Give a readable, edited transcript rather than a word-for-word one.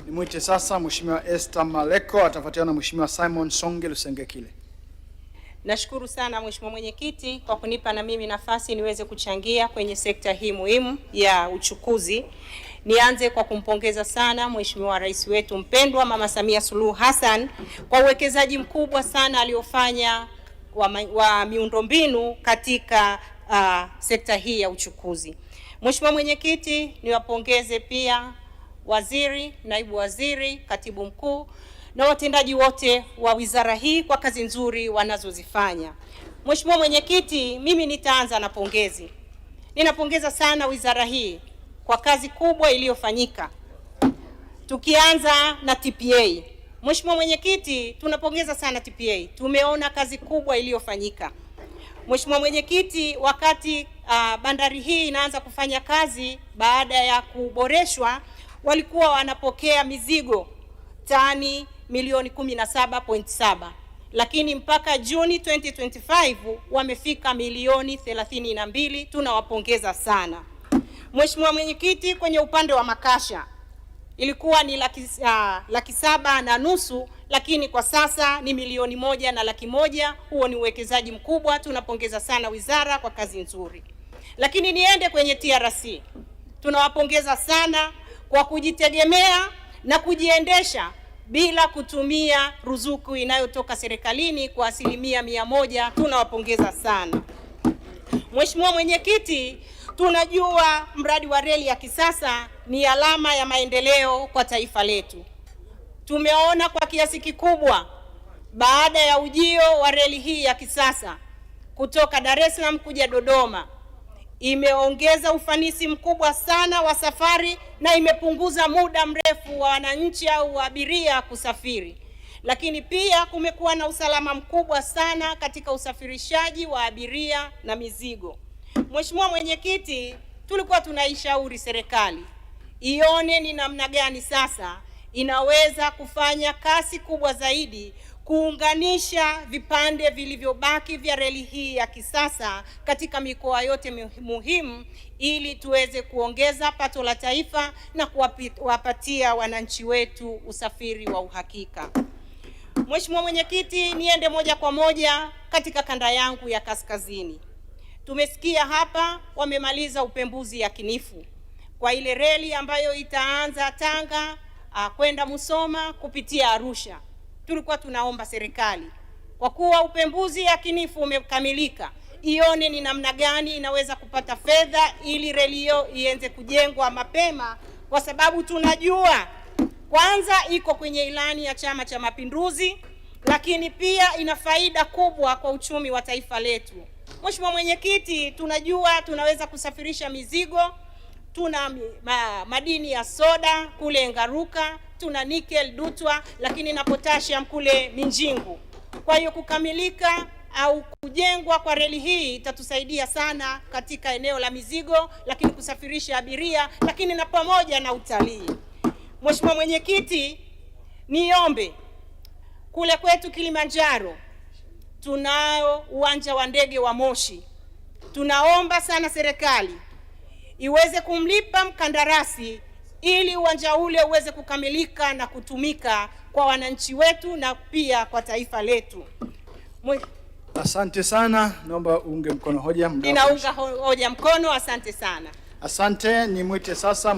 Nimwite sasa Mheshimiwa Esther Maleko, atafuatiwa na Mheshimiwa Simon Songe Lusengekile. Nashukuru sana Mheshimiwa Mwenyekiti kwa kunipa na mimi nafasi niweze kuchangia kwenye sekta hii muhimu ya uchukuzi. Nianze kwa kumpongeza sana Mheshimiwa Rais wetu mpendwa Mama Samia Suluhu Hassan kwa uwekezaji mkubwa sana aliofanya wa miundombinu katika sekta hii ya uchukuzi. Mheshimiwa Mwenyekiti, niwapongeze pia waziri, naibu waziri, katibu mkuu na watendaji wote wa wizara hii kwa kazi nzuri wanazozifanya. Mheshimiwa Mwenyekiti, mimi nitaanza na pongezi. Ninapongeza sana wizara hii kwa kazi kubwa iliyofanyika. Tukianza na TPA. Mheshimiwa Mwenyekiti, tunapongeza sana TPA. Tumeona kazi kubwa iliyofanyika. Mheshimiwa Mwenyekiti, wakati bandari hii inaanza kufanya kazi baada ya kuboreshwa, walikuwa wanapokea mizigo tani milioni 17.7, lakini mpaka Juni 2025 wamefika milioni 32. Tunawapongeza sana. Mheshimiwa Mwenyekiti, kwenye upande wa makasha ilikuwa ni 7.5, lakini kwa sasa ni milioni 1.1. Huo ni uwekezaji mkubwa. Tunapongeza sana wizara kwa kazi nzuri. Lakini niende kwenye TRC. Tunawapongeza sana kwa kujitegemea na kujiendesha bila kutumia ruzuku inayotoka serikalini kwa 100%. Tunawapongeza sana. Mheshimiwa Mwenyekiti, tunajua mradi wa reli ya kisasa ni alama ya maendeleo kwa taifa letu. Tumeona kwa kiasi kikubwa baada ya ujio wa reli hii ya kisasa kutoka Dar es Salaam kuja Dodoma, imeongeza ufanisi mkubwa sana wa safari na imepunguza muda mrefu wa wananchi au abiria kusafiri. Lakini pia kumekuwa na usalama mkubwa sana katika usafirishaji wa abiria na mizigo. Mheshimiwa Mwenyekiti, tulikuwa tunaishauri serikali ione ni namna gani sasa inaweza kufanya kasi kubwa zaidi kuunganisha vipande vilivyobaki vya reli hii ya kisasa katika mikoa yote muhimu ili tuweze kuongeza pato la taifa na kuwapatia wananchi wetu usafiri wa uhakika. Mheshimiwa Mwenyekiti, niende moja kwa moja katika kanda yangu ya kaskazini. Tumesikia hapa wamemaliza upembuzi yakinifu kwa ile reli ambayo itaanza Tanga kwenda Musoma kupitia Arusha. Tulikuwa tunaomba serikali, kwa kuwa upembuzi yakinifu umekamilika, ione ni namna gani inaweza kupata fedha ili reli hiyo ianze kujengwa mapema, kwa sababu tunajua kwanza iko kwenye ilani ya Chama cha Mapinduzi, lakini pia ina faida kubwa kwa uchumi wa taifa letu. Mheshimiwa Mwenyekiti, tunajua tunaweza kusafirisha mizigo. Tuna madini ya soda kule Ngaruka, tuna nickel Dutwa, lakini na potassium kule Minjingu. Kwa hiyo kukamilika au kujengwa kwa reli hii itatusaidia sana katika eneo la mizigo, lakini kusafirisha abiria, lakini na pamoja na utalii. Mheshimiwa Mwenyekiti, niombe kule kwetu Kilimanjaro tunao uwanja wa ndege wa Moshi. Tunaomba sana serikali iweze kumlipa mkandarasi ili uwanja ule uweze kukamilika na kutumika kwa wananchi wetu na pia kwa taifa letu. Asante sana. Naomba uunge mkono hoja. Ninaunga hoja mkono. Asante sana. Asante. Nimwite sasa